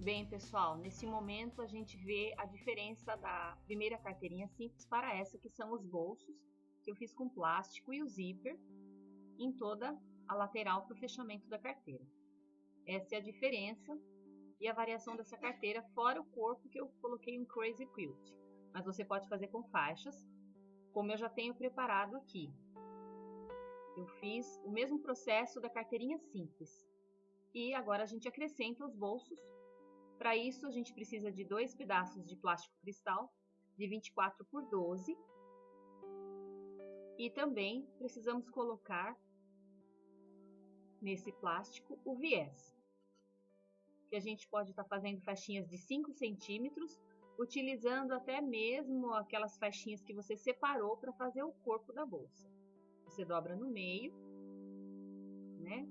Bem, pessoal, nesse momento a gente vê a diferença da primeira carteirinha simples para essa, que são os bolsos, que eu fiz com plástico, e o zíper em toda a lateral para o fechamento da carteira. Essa é a diferença e a variação dessa carteira, fora o corpo que eu coloquei um crazy quilt. Mas você pode fazer com faixas, como eu já tenho preparado aqui. Eu fiz o mesmo processo da carteirinha simples. E agora a gente acrescenta os bolsos. Para isso, a gente precisa de 2 pedaços de plástico cristal de 24 por 12. E também precisamos colocar nesse plástico o viés, que a gente pode estar fazendo faixinhas de 5 centímetros, utilizando até mesmo aquelas faixinhas que você separou para fazer o corpo da bolsa. Você dobra no meio, né?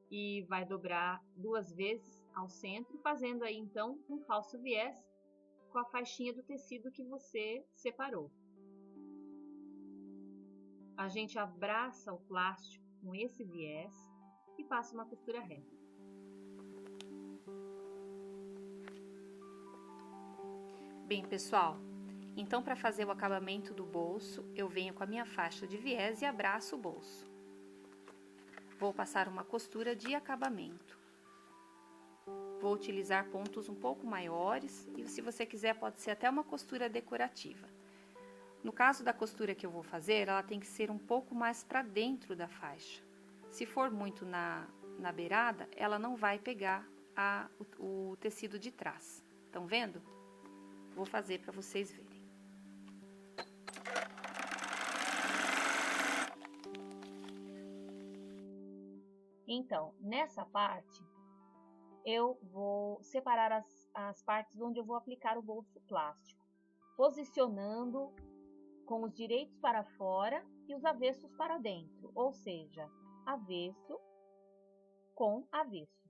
E vai dobrar 2 vezes ao centro, fazendo aí então um falso viés com a faixinha do tecido que você separou. A gente abraça o plástico com esse viés e passa uma costura reta. Bem, pessoal, então para fazer o acabamento do bolso, eu venho com a minha faixa de viés e abraço o bolso. Vou passar uma costura de acabamento. Vou utilizar pontos um pouco maiores e, se você quiser, pode ser até uma costura decorativa. No caso da costura que eu vou fazer, ela tem que ser um pouco mais para dentro da faixa. Se for muito na beirada, ela não vai pegar o tecido de trás. Estão vendo? Vou fazer para vocês verem. Então, nessa parte, eu vou separar as partes onde eu vou aplicar o bolso plástico, posicionando com os direitos para fora e os avessos para dentro, ou seja, avesso com avesso.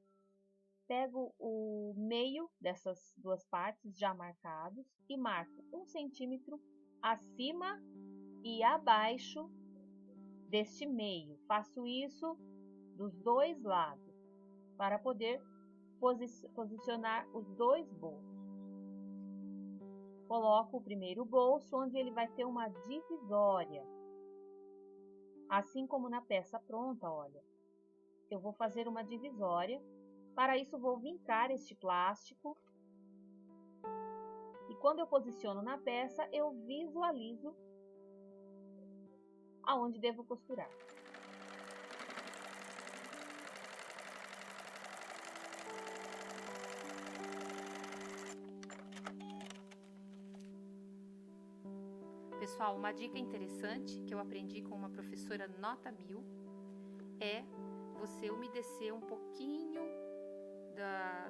Pego o meio dessas duas partes já marcados e marco 1 centímetro acima e abaixo deste meio. Faço isso dos dois lados para poder posicionar os dois bolsos. Coloco o primeiro bolso onde ele vai ter uma divisória. Assim como na peça pronta, olha, eu vou fazer uma divisória. Para isso, vou vincar este plástico. E quando eu posiciono na peça, eu visualizo aonde devo costurar. Pessoal, uma dica interessante que eu aprendi com uma professora nota 1000 é você umedecer um pouquinho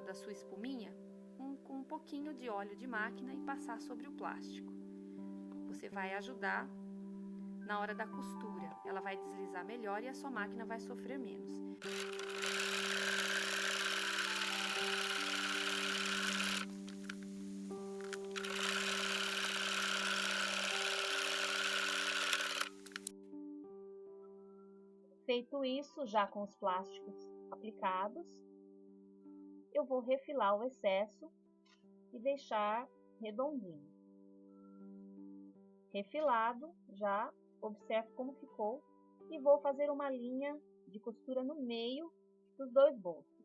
da sua espuminha com um pouquinho de óleo de máquina e passar sobre o plástico. Você vai ajudar na hora da costura, ela vai deslizar melhor e a sua máquina vai sofrer menos. Feito isso, já com os plásticos aplicados, eu vou refilar o excesso e deixar redondinho. Refilado, já observe como ficou e vou fazer uma linha de costura no meio dos dois bolsos.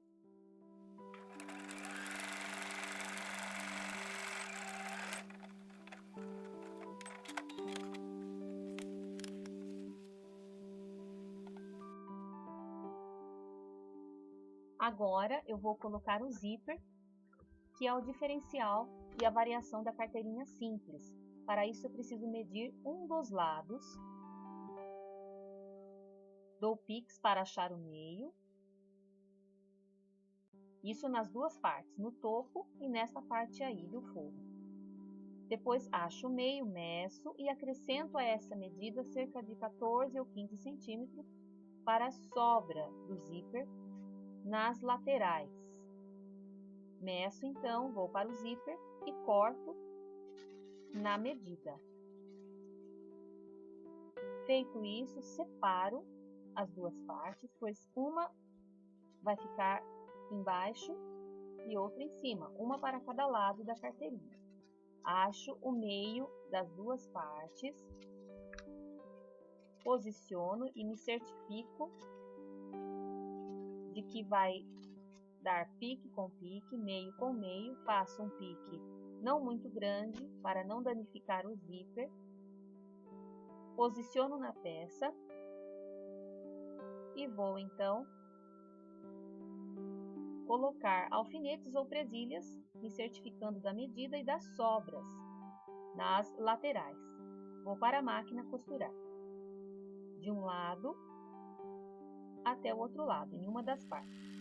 Agora eu vou colocar o zíper, que é o diferencial e a variação da carteirinha simples. Para isso eu preciso medir um dos lados, dou pix para achar o meio, isso nas duas partes, no topo e nesta parte aí do forro. Depois acho o meio, meço e acrescento a essa medida cerca de 14 ou 15 centímetros para a sobra do zíper nas laterais. Meço então, vou para o zíper e corto na medida. Feito isso, separo as duas partes, pois uma vai ficar embaixo e outra em cima, uma para cada lado da carteirinha. Acho o meio das duas partes, posiciono e me certifico de que vai dar pique com pique, meio com meio. Faço um pique não muito grande para não danificar o zíper. Posiciono na peça e vou então colocar alfinetes ou presilhas, me certificando da medida e das sobras nas laterais. Vou para a máquina costurar de um lado até o outro lado, em uma das partes.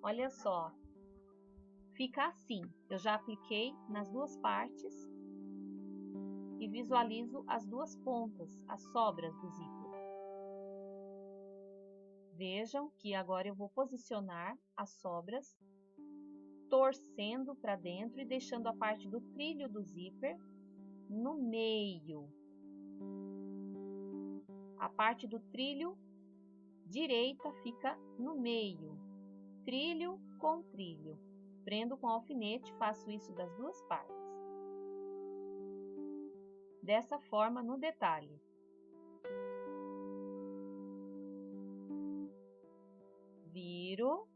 Olha só, fica assim. Eu já apliquei nas duas partes e visualizo as duas pontas, as sobras do zíper. Vejam que agora eu vou posicionar as sobras, torcendo para dentro e deixando a parte do trilho do zíper no meio. A parte do trilho direita fica no meio. Trilho com trilho. Prendo com alfinete, faço isso das duas partes. Dessa forma no detalhe. Viro.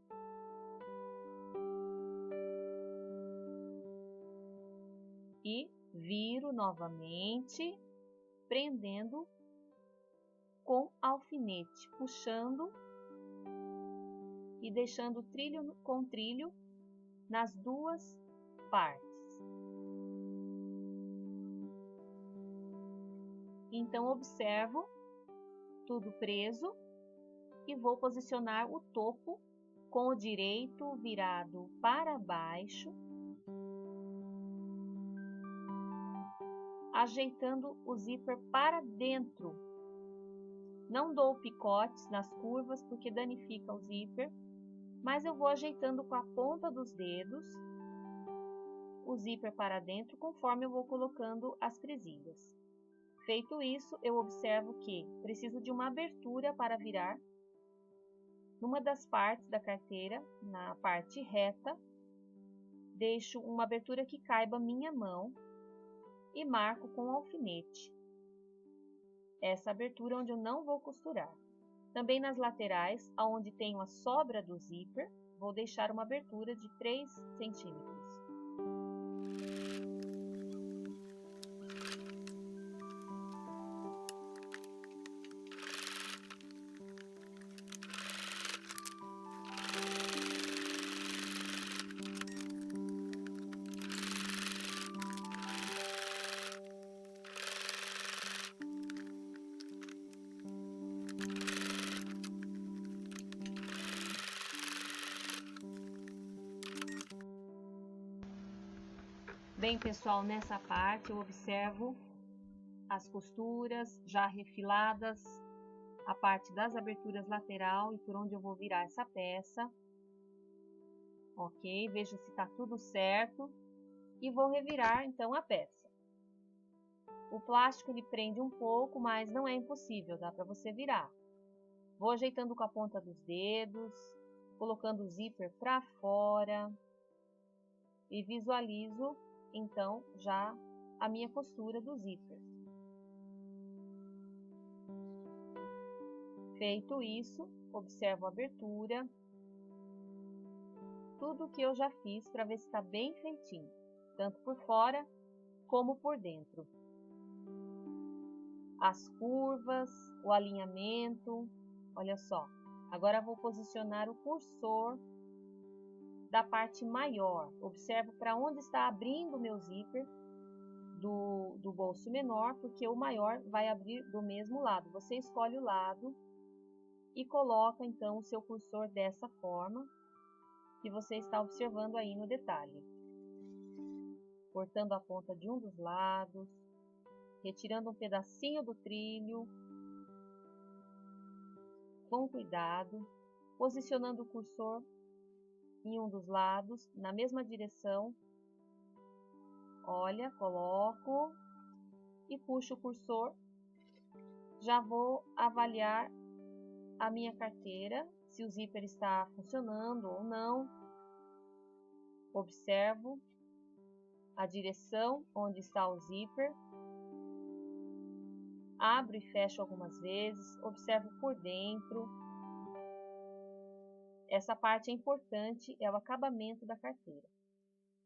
E viro novamente, prendendo com alfinete, puxando e deixando trilho com trilho nas duas partes. Então, observo tudo preso e vou posicionar o topo com o direito virado para baixo, ajeitando o zíper para dentro. Não dou picotes nas curvas porque danifica o zíper, mas eu vou ajeitando com a ponta dos dedos o zíper para dentro conforme eu vou colocando as presilhas. Feito isso, eu observo que preciso de uma abertura para virar numa das partes da carteira, na parte reta. Deixo uma abertura que caiba minha mão e marco com alfinete essa abertura onde eu não vou costurar. Também nas laterais, onde tenho a sobra do zíper, vou deixar uma abertura de 3 centímetros. Bem, pessoal, nessa parte eu observo as costuras já refiladas, a parte das aberturas lateral e por onde eu vou virar essa peça. Ok, vejo se está tudo certo e vou revirar então a peça. O plástico ele prende um pouco, mas não é impossível, dá para você virar. Vou ajeitando com a ponta dos dedos, colocando o zíper para fora e visualizo então já a minha costura do zíper. Feito isso, observo a abertura, tudo que eu já fiz para ver se está bem feitinho, tanto por fora como por dentro. As curvas, o alinhamento, olha só. Agora vou posicionar o cursor da parte maior. Observo para onde está abrindo o meu zíper do bolso menor, porque o maior vai abrir do mesmo lado. Você escolhe o lado e coloca então o seu cursor dessa forma que você está observando aí no detalhe. Cortando a ponta de um dos lados, retirando um pedacinho do trilho, com cuidado, posicionando o cursor em um dos lados, na mesma direção. Olha, coloco e puxo o cursor. Já vou avaliar a minha carteira, se o zíper está funcionando ou não. Observo a direção onde está o zíper. Abro e fecho algumas vezes, observo por dentro. Essa parte é importante, é o acabamento da carteira.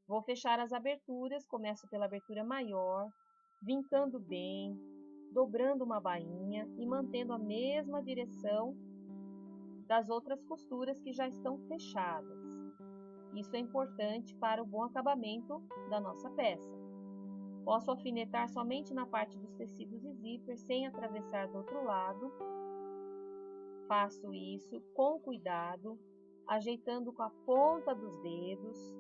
Vou fechar as aberturas, começo pela abertura maior, vincando bem, dobrando uma bainha e mantendo a mesma direção das outras costuras que já estão fechadas. Isso é importante para o bom acabamento da nossa peça. Posso alfinetar somente na parte dos tecidos e zíper, sem atravessar do outro lado. Faço isso com cuidado, ajeitando com a ponta dos dedos,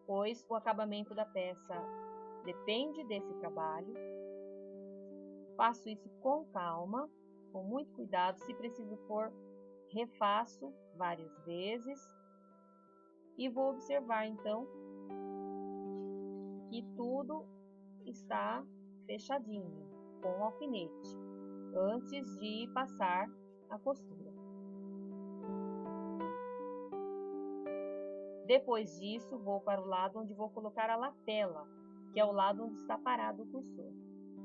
pois o acabamento da peça depende desse trabalho. Faço isso com calma, com muito cuidado. Se preciso for, refaço várias vezes. E vou observar então que tudo está fechadinho com o alfinete, antes de passar a costura. Depois disso, vou para o lado onde vou colocar a lapela, que é o lado onde está parado o cursor.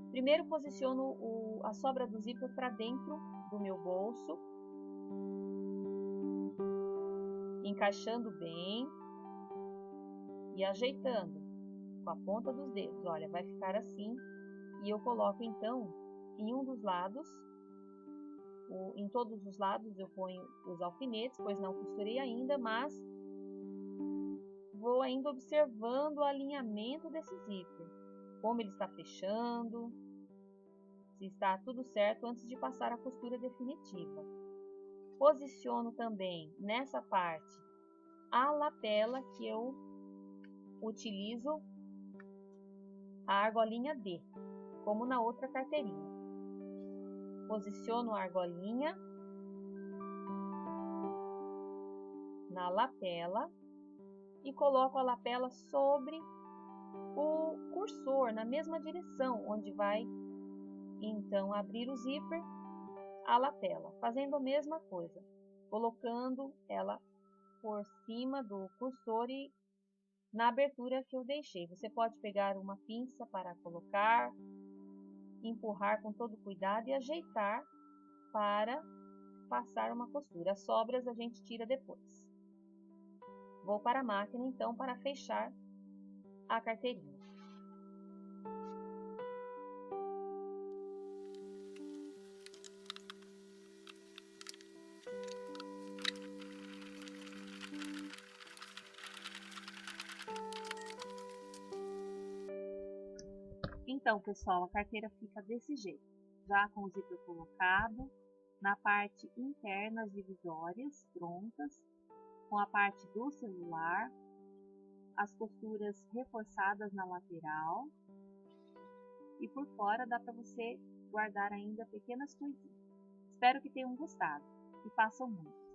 Primeiro posiciono a sobra do zíper para dentro do meu bolso, encaixando bem e ajeitando com a ponta dos dedos. Olha, vai ficar assim. E eu coloco então em um dos lados, em todos os lados eu ponho os alfinetes, pois não costurei ainda, mas vou ainda observando o alinhamento desse zíper, como ele está fechando, se está tudo certo antes de passar a costura definitiva. Posiciono também nessa parte a lapela que eu utilizo a argolinha D, como na outra carteirinha. Posiciono a argolinha na lapela e coloco a lapela sobre o cursor, na mesma direção, onde vai então abrir o zíper, a lapela, fazendo a mesma coisa, colocando ela por cima do cursor e na abertura que eu deixei. Você pode pegar uma pinça para colocar, empurrar com todo cuidado e ajeitar para passar uma costura. As sobras a gente tira depois. Vou para a máquina então para fechar a carteirinha. Então, pessoal, a carteira fica desse jeito, já com o zíper colocado, na parte interna as divisórias prontas, com a parte do celular, as costuras reforçadas na lateral e por fora dá para você guardar ainda pequenas coisinhas. Espero que tenham gostado e façam muito.